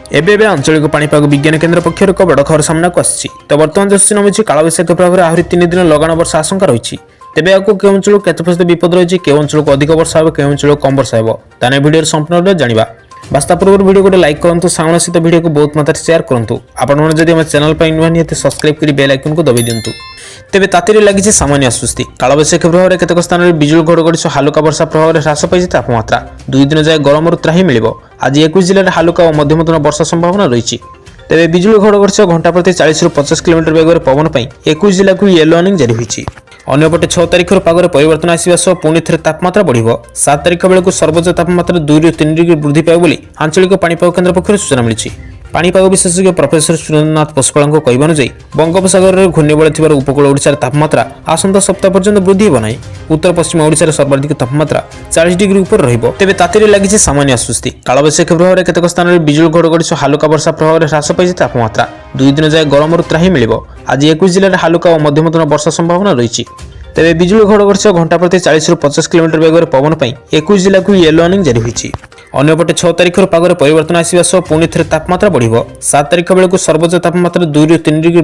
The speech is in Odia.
ଏବେ ଆଞ୍ଚଳିକ ପାଣିପାଗ ବିଜ୍ଞାନ କେନ୍ଦ୍ର ପକ୍ଷରୁ ଏକ ବଡ଼ ଖବର ସାମ୍ନାକୁ ଆସିଛି। ତ ବର୍ତ୍ତମାନ ଯୋଉ ସୂଚନା ମିଳୁଛି କାଳବୈଶାଖୀ ପ୍ରଭାବରେ ଆହୁରି 3 ଦିନ ଲଗାଣ ବର୍ଷା ଆଶଙ୍କା ରହିଛି। ତେବେ ଆଗକୁ କେଉଁ ଅଞ୍ଚଳକୁ କେତେ ପ୍ରତିଶତ ବିପଦ ରହିଛି, କେଉଁ ଅଞ୍ଚଳକୁ ଅଧିକ ବର୍ଷା ହେବ, କେଉଁ ଅଞ୍ଚଳକୁ କମ୍ ବର୍ଷା ହେବ, ତାହା ନେଇ ଭିଡ଼ିଓରେ ସମ୍ପୂର୍ଣ୍ଣ ଜାଣିବା। ବାସ୍ତା ପୂର୍ବରୁ ଭିଡ଼ିଓ ଗୋଟେ ଲାଇକ୍ କରନ୍ତୁ, ସାଙ୍ଗମାନଙ୍କ ସହିତ ଭିଡ଼ିଓକୁ ବହୁତ ମାତ୍ରାରେ ସେୟାର କରନ୍ତୁ। ଆପଣମାନେ ଯଦି ଆମ ଚ୍ୟାନେଲ ପାଇଁ ନୂଆ ନିହାତି ସବସ୍କ୍ରାଇବ୍ କରି ବେଲ୍ ଆଇକନକୁ ଦବାଇ ଦିଅନ୍ତୁ। ତେବେ ତାତିରେ ଲାଗିଛି ସାମାନ୍ୟ ଆଶ୍ୱସ୍ତି। କାଳବୈଶାଖୀ ପ୍ରଭାବରେ କେତେକ ସ୍ଥାନରେ ବିଜୁଳି ଘଡ଼ଘଡ଼ି ସହ ହାଲୁକା ବର୍ଷା ପ୍ରଭାବରେ ହ୍ରାସ ପାଇଛି ତାପମାତ୍ରା। 2 ଦିନ ଯାଏ ଗରମରୁ ତ୍ରାହି ମିଳିବ। ଆଜି 21 ଜିଲ୍ଲାରେ ହାଲୁକା ଓ ମଧ୍ୟମ ଧରଣର ବର୍ଷା ସମ୍ଭାବନା ରହିଛି। ତେବେ ବିଜୁଳି ଘଡ଼ଘଡ଼ି ସହ ଘଣ୍ଟା ପ୍ରତି 40ରୁ 50 କିଲୋମିଟର ବେଗରେ ପବନ ପାଇଁ 21 ଜିଲ୍ଲାକୁ ୟେଲୋ ୱାର୍ଣ୍ଣିଂ ଜାରି ହୋଇଛି। ଅନ୍ୟପଟେ 6 ତାରିଖରୁ ପାଗରେ ପରିବର୍ତ୍ତନ ଆସିବା ସହ ପୁଣି ଥରେ ତାପମାତ୍ରା ବଢ଼ିବ। 7 ତାରିଖ ବେଳକୁ ସର୍ବୋଚ୍ଚ ତାପମାତ୍ରା 2ରୁ 3 ଡିଗ୍ରୀ ବୃଦ୍ଧି ପାଇବ ବୋଲି ଆଞ୍ଚଳିକ ପାଣିପାଗ କେନ୍ଦ୍ର ପକ୍ଷରୁ ସୂଚନା ମିଳିଛି। ପାଣିପାଗ ବିଶେଷଜ୍ଞ ପ୍ରଫେସର ସୁରେନ୍ଦ୍ରନାଥ ପଶୁପାଳଙ୍କ କହିବା ଅନୁଯାୟୀ ବଙ୍ଗୋପସାଗରରେ ଘୂର୍ଣ୍ଣିବଳୟ ଥିବାରୁ ଉପକୂଳ ଓଡ଼ିଶାର ତାପମାତ୍ରା ଆସନ୍ତା ସପ୍ତାହ ପର୍ଯ୍ୟନ୍ତ ବୃଦ୍ଧି ହେବ ନାହିଁ। ଉତ୍ତର ପଶ୍ଚିମ ଓଡ଼ିଶାରେ ସର୍ବାଧିକ ତାପମାତ୍ରା 40 ଡିଗ୍ରୀ ଉପରେ ରହିବ। ତେବେ ତାତିରେ ଲାଗିଛି ସାମାନ୍ୟ ଆଶ୍ୱସ୍ତି। କାଳବୈଶାଖୀ ପ୍ରଭାବରେ କେତେକ ସ୍ଥାନରେ ବିଜୁଳି ଘଡ଼ଘଡ଼ି ସହ ହାଲୁକା ବର୍ଷା ପ୍ରଭାବରେ ହ୍ରାସ ପାଇଛି ତାପମାତ୍ରା। 2 ଦିନ ଯାଏ ଗରମରୁ ତ୍ରାହି ମିଳିବ। ଆଜି 21 ଜିଲ୍ଲାରେ ହାଲୁକା ଓ ମଧ୍ୟମ ଧରଣର ବର୍ଷା ସମ୍ଭାବନା ରହିଛି। ତେବେ ବିଜୁଳି ଘଡ଼ଘଡ଼ି ସହ ଘଣ୍ଟା ପ୍ରତି 40ରୁ 50 କିଲୋମିଟର ବେଗରେ ପବନ ପାଇଁ 21 ଜିଲ୍ଲାକୁ ୟେଲୋ ୱାର୍ଣ୍ଣିଂ ଜାରି ହୋଇଛି। ଅନ୍ୟପଟେ 6 ତାରିଖରୁ ପାଗରେ ପରିବର୍ତ୍ତନ ଆସିବା ସହ ପୁଣି ଥରେ ତାପମାତ୍ରା ବଢ଼ିବ। 7 ତାରିଖ ବେଳକୁ ସର୍ବୋଚ୍ଚ ତାପମାତ୍ରା 2ରୁ 3 ଡିଗ୍ରୀ